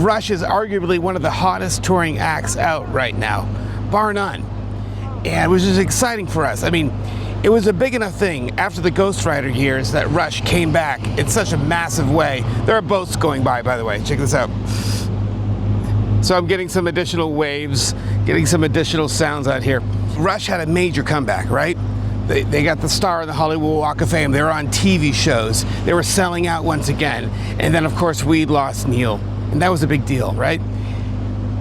Rush is arguably one of the hottest touring acts out right now, bar none. And which is exciting for us. I mean, it was a big enough thing after the Ghost Rider years that Rush came back in such a massive way. There are boats going by the way. Check this out. So I'm getting some additional waves, getting some additional sounds out here. Rush had a major comeback, right? They got the star of the Hollywood Walk of Fame. They were on TV shows. They were selling out once again. And then, of course, we lost Neil. And that was a big deal, right?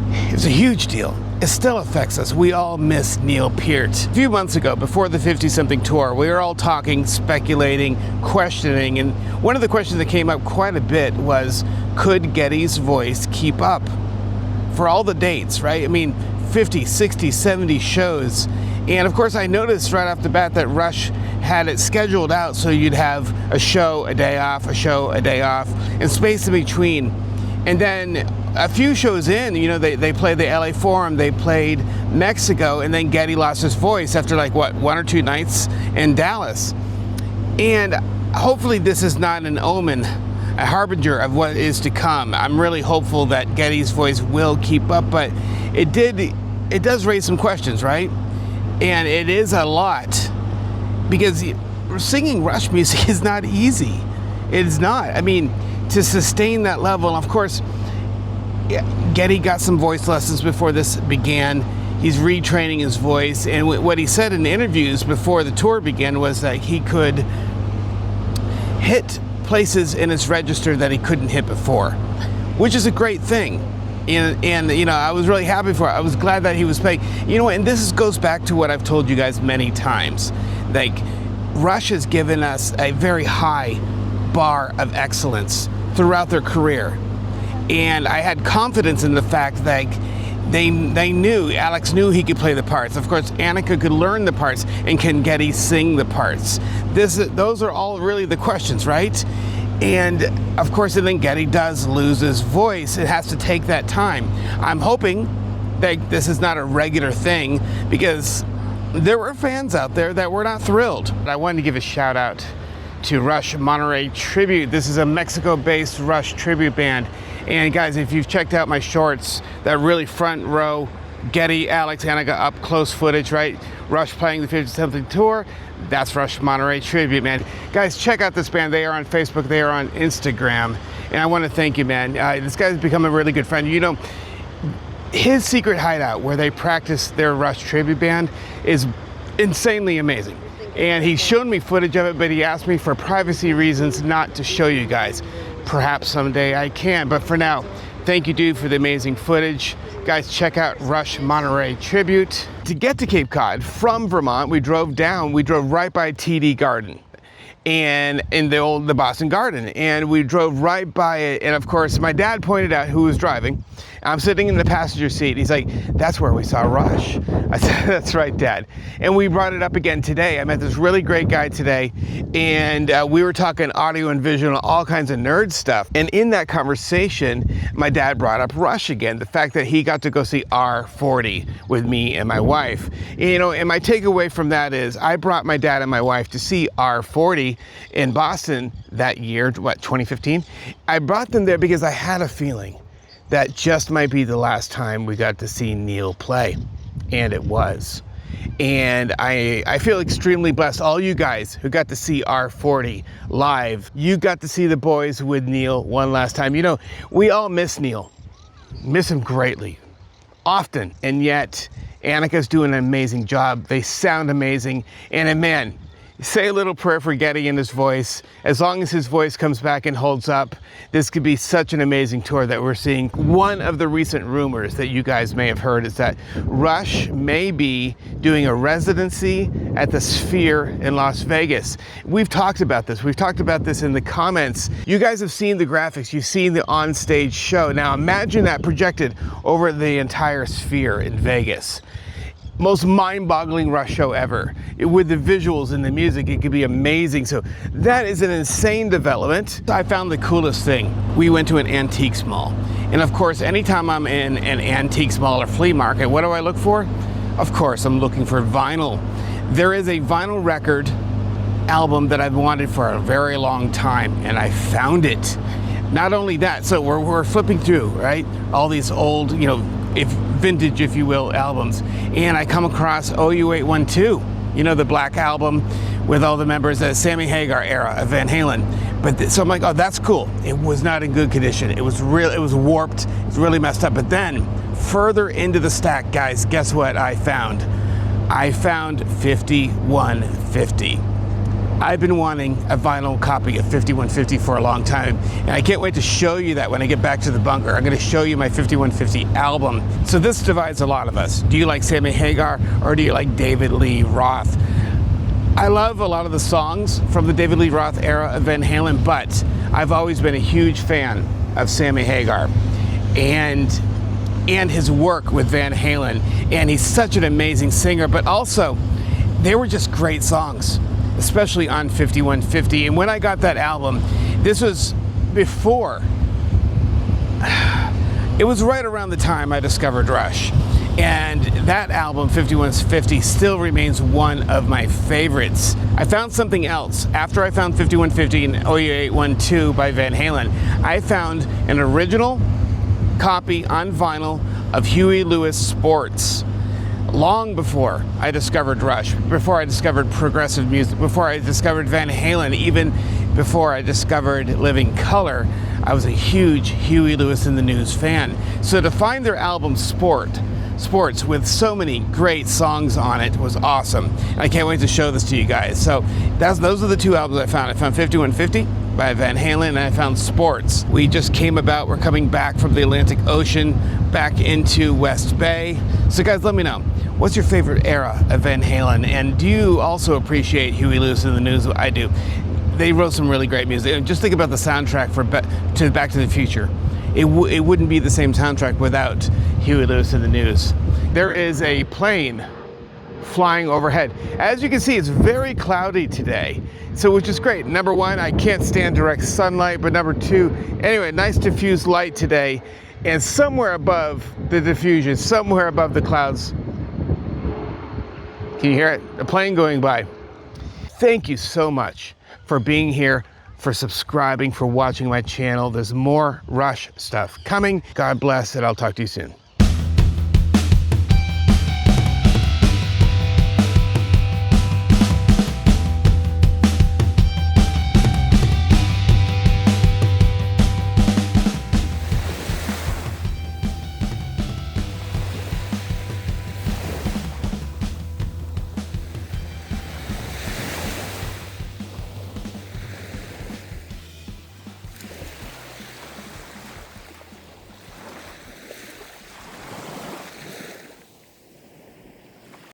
It was a huge deal. It still affects us. We all miss Neil Peart. A few months ago, before the 50-something tour, we were all talking, speculating, questioning. And one of the questions that came up quite a bit was, could Geddy's voice keep up? For all the dates, right? I mean, 50, 60, 70 shows. And of course, I noticed right off the bat that Rush had it scheduled out so you'd have a show, a day off, a show, a day off, and space in between. And then a few shows in, you know, they played the LA Forum, they played Mexico, and then Geddy lost his voice after like, what, 1 or 2 nights in Dallas. And hopefully this is not an omen, a harbinger of what is to come. I'm really hopeful that Geddy's voice will keep up, but it does raise some questions, right? And it is a lot, because singing Rush music is not easy. It's not. I mean, to sustain that level, of course, Geddy got some voice lessons before this began. He's retraining his voice, and what he said in interviews before the tour began was that he could hit places in his register that he couldn't hit before, which is a great thing. And you know, I was really happy for it. I was glad that he was playing. You know, and this goes back to what I've told you guys many times. Like, Rush has given us a very high bar of excellence throughout their career. And I had confidence in the fact that they knew, Alex knew he could play the parts. Of course, Annika could learn the parts, and can Geddy sing the parts? Those are all really the questions, right? And of course, and then Geddy does lose his voice. It has to take that time. I'm hoping that this is not a regular thing, because there were fans out there that were not thrilled. I wanted to give a shout out to Rush Monterey Tribute. This is a Mexico-based Rush tribute band. And guys, if you've checked out my shorts, that really front row, Geddy, Alex, Annika up close footage, right? Rush playing the 50-something tour, that's Rush Monterey Tribute, man. Guys, check out this band. They are on Facebook, they are on Instagram. And I want to thank you, man. This guy's become a really good friend. You know, his secret hideout where they practice their Rush tribute band is insanely amazing. And he's shown me footage of it, but he asked me for privacy reasons not to show you guys. Perhaps someday I can, but for now, thank you, dude, for the amazing footage. Guys, check out Rush Monterey Tribute. To get to Cape Cod from Vermont, we drove right by TD Garden, and in the Boston Garden, and we drove right by it. And of course, my dad pointed out who was driving. I'm sitting in the passenger seat. He's like, that's where we saw Rush. I said, that's right, Dad. And we brought it up again today. I met this really great guy today, and we were talking audio and visual, all kinds of nerd stuff. And in that conversation, my dad brought up Rush again, the fact that he got to go see R40 with me and my wife. You know, and my takeaway from that is I brought my dad and my wife to see R40 in Boston that year, what, 2015? I brought them there because I had a feeling that just might be the last time we got to see Neil play. And it was. And I feel extremely blessed. All you guys who got to see R40 live, you got to see the boys with Neil one last time. You know, we all miss Neil. Miss him greatly. Often. And yet, Annika's doing an amazing job. They sound amazing. And man, say a little prayer for Geddy and his voice. As long as his voice comes back and holds up, this could be such an amazing tour that we're seeing. One of the recent rumors that you guys may have heard is that Rush may be doing a residency at the Sphere in Las Vegas. We've talked about this. We've talked about this in the comments. You guys have seen the graphics. You've seen the on-stage show. Now imagine that projected over the entire Sphere in Vegas. Most mind-boggling Rush show ever. With the visuals and the music, it could be amazing. So that is an insane development. I found the coolest thing. We went to an antiques mall. And of course, anytime I'm in an antiques mall or flea market, what do I look for? Of course, I'm looking for vinyl. There is a vinyl record album that I've wanted for a very long time, and I found it. Not only that, so we're flipping through, right? All these old, if vintage, if you will, albums. And I come across OU812, the black album with all the members of Sammy Hagar era of Van Halen. So I'm like, oh, that's cool. It was not in good condition. It was warped. It was really messed up. But then further into the stack, guys, guess what I found? I found 5150. I've been wanting a vinyl copy of 5150 for a long time, and I can't wait to show you that when I get back to the bunker. I'm going to show you my 5150 album. So this divides a lot of us. Do you like Sammy Hagar, or do you like David Lee Roth? I love a lot of the songs from the David Lee Roth era of Van Halen, but I've always been a huge fan of Sammy Hagar and his work with Van Halen. And he's such an amazing singer, but also they were just great songs, especially on 5150. And when I got that album, this was before, it was right around the time I discovered Rush. And that album, 5150, still remains one of my favorites. I found something else. After I found 5150 and OU812 by Van Halen, I found an original copy on vinyl of Huey Lewis Sports. Long before I discovered Rush, before I discovered progressive music, before I discovered Van Halen, even before I discovered Living Colour, I was a huge Huey Lewis and the News fan. So to find their album Sports with so many great songs on it was awesome. I can't wait to show this to you guys. So those are the two albums I found. I found 5150 by Van Halen, and I found Sports. We just came about, we're coming back from the Atlantic Ocean back into West Bay. So guys, let me know, what's your favorite era of Van Halen? And do you also appreciate Huey Lewis and the News? I do. They wrote some really great music. And just think about the soundtrack for Back to the Future. It wouldn't be the same soundtrack without Huey Lewis and the News. There is a plane flying overhead. As you can see, it's very cloudy today, so which is great. Number one, I can't stand direct sunlight, but number two, anyway, nice diffused light today, and somewhere above the diffusion, somewhere above the clouds, can you hear it? A plane going by. Thank you so much for being here, for subscribing, for watching my channel. There's more Rush stuff coming. God bless, and I'll talk to you soon.